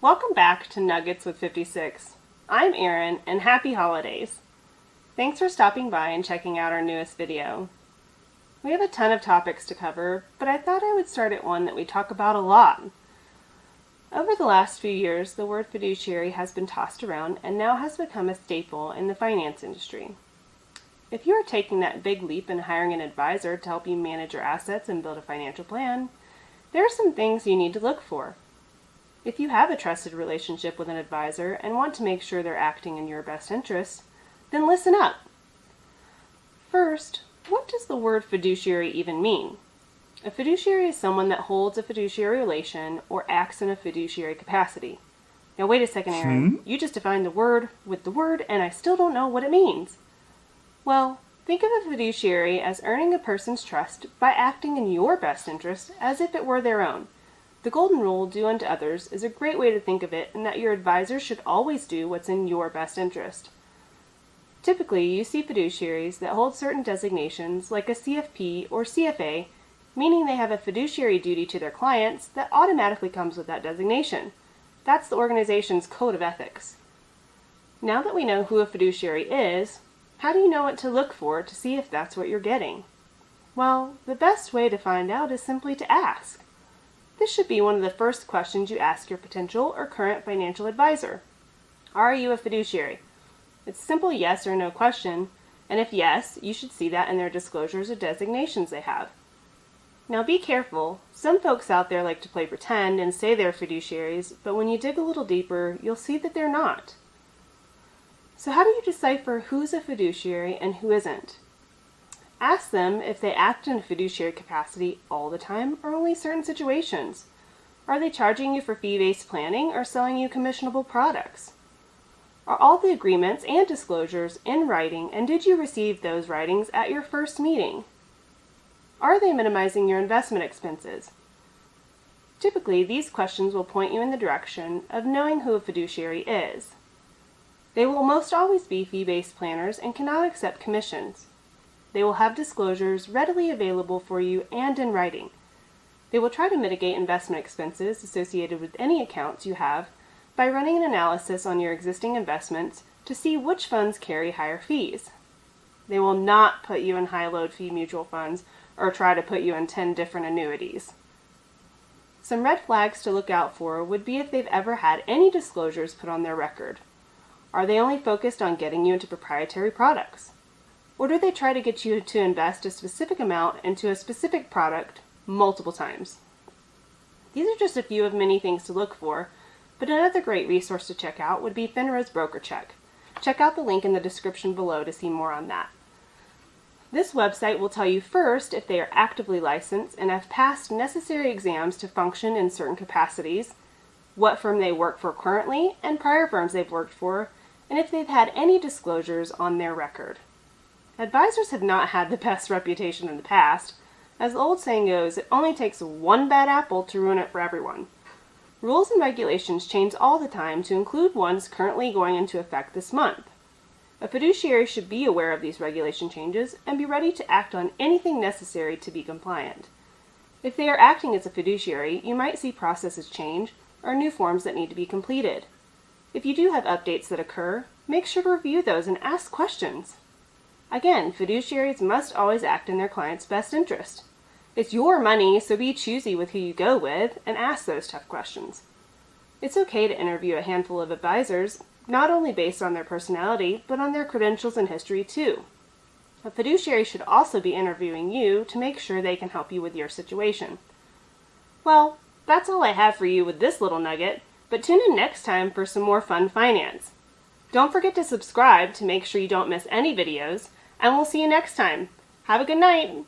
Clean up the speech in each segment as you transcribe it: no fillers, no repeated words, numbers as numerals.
Welcome back to Nuggets with 56. I'm Erin, and happy holidays. Thanks for stopping by and checking out our newest video. We have a ton of topics to cover, but I thought I would start at one that we talk about a lot. Over the last few years, the word fiduciary has been tossed around and now has become a staple in the finance industry. If you are taking that big leap in hiring an advisor to help you manage your assets and build a financial plan, there are some things you need to look for. If you have a trusted relationship with an advisor and want to make sure they're acting in your best interest, then listen up. First, what does the word fiduciary even mean? A fiduciary is someone that holds a fiduciary relation or acts in a fiduciary capacity. Now wait a second, Aaron. You just defined the word with the word and I still don't know what it means. Well, think of a fiduciary as earning a person's trust by acting in your best interest as if it were their own. The golden rule, do unto others, is a great way to think of it, in that your advisor should always do what's in your best interest. Typically, you see fiduciaries that hold certain designations like a CFP or CFA, meaning they have a fiduciary duty to their clients that automatically comes with that designation. That's the organization's code of ethics. Now that we know who a fiduciary is, how do you know what to look for to see if that's what you're getting? Well, the best way to find out is simply to ask. This should be one of the first questions you ask your potential or current financial advisor. Are you a fiduciary? It's a simple yes or no question, and if yes, you should see that in their disclosures or designations they have. Now be careful. Some folks out there like to play pretend and say they're fiduciaries, but when you dig a little deeper, you'll see that they're not. So how do you decipher who's a fiduciary and who isn't? Ask them if they act in a fiduciary capacity all the time or only certain situations. Are they charging you for fee-based planning or selling you commissionable products? Are all the agreements and disclosures in writing, and did you receive those writings at your first meeting? Are they minimizing your investment expenses? Typically, these questions will point you in the direction of knowing who a fiduciary is. They will most always be fee-based planners and cannot accept commissions. They will have disclosures readily available for you and in writing. They will try to mitigate investment expenses associated with any accounts you have by running an analysis on your existing investments to see which funds carry higher fees. They will not put you in high-load fee mutual funds or try to put you in 10 different annuities. Some red flags to look out for would be if they've ever had any disclosures put on their record. Are they only focused on getting you into proprietary products? Or do they try to get you to invest a specific amount into a specific product multiple times? These are just a few of many things to look for, but another great resource to check out would be FINRA's Broker Check. Check out the link in the description below to see more on that. This website will tell you first if they are actively licensed and have passed necessary exams to function in certain capacities, what firm they work for currently, and prior firms they've worked for, and if they've had any disclosures on their record. Advisors have not had the best reputation in the past. As the old saying goes, it only takes one bad apple to ruin it for everyone. Rules and regulations change all the time to include ones currently going into effect this month. A fiduciary should be aware of these regulation changes and be ready to act on anything necessary to be compliant. If they are acting as a fiduciary, you might see processes change or new forms that need to be completed. If you do have updates that occur, make sure to review those and ask questions. Again, fiduciaries must always act in their client's best interest. It's your money, so be choosy with who you go with and ask those tough questions. It's okay to interview a handful of advisors, not only based on their personality, but on their credentials and history too. A fiduciary should also be interviewing you to make sure they can help you with your situation. Well, that's all I have for you with this little nugget, but tune in next time for some more fun finance. Don't forget to subscribe to make sure you don't miss any videos, and we'll see you next time. Have a good night!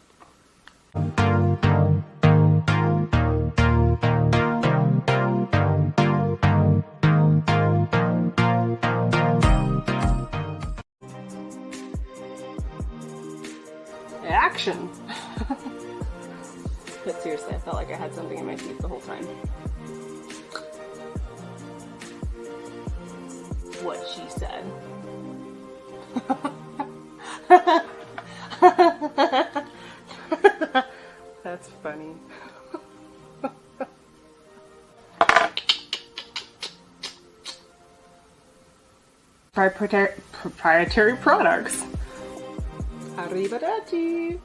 Action! But seriously, I felt like I had something in my teeth the whole time. What she said. That's funny. proprietary products. Arrivederci.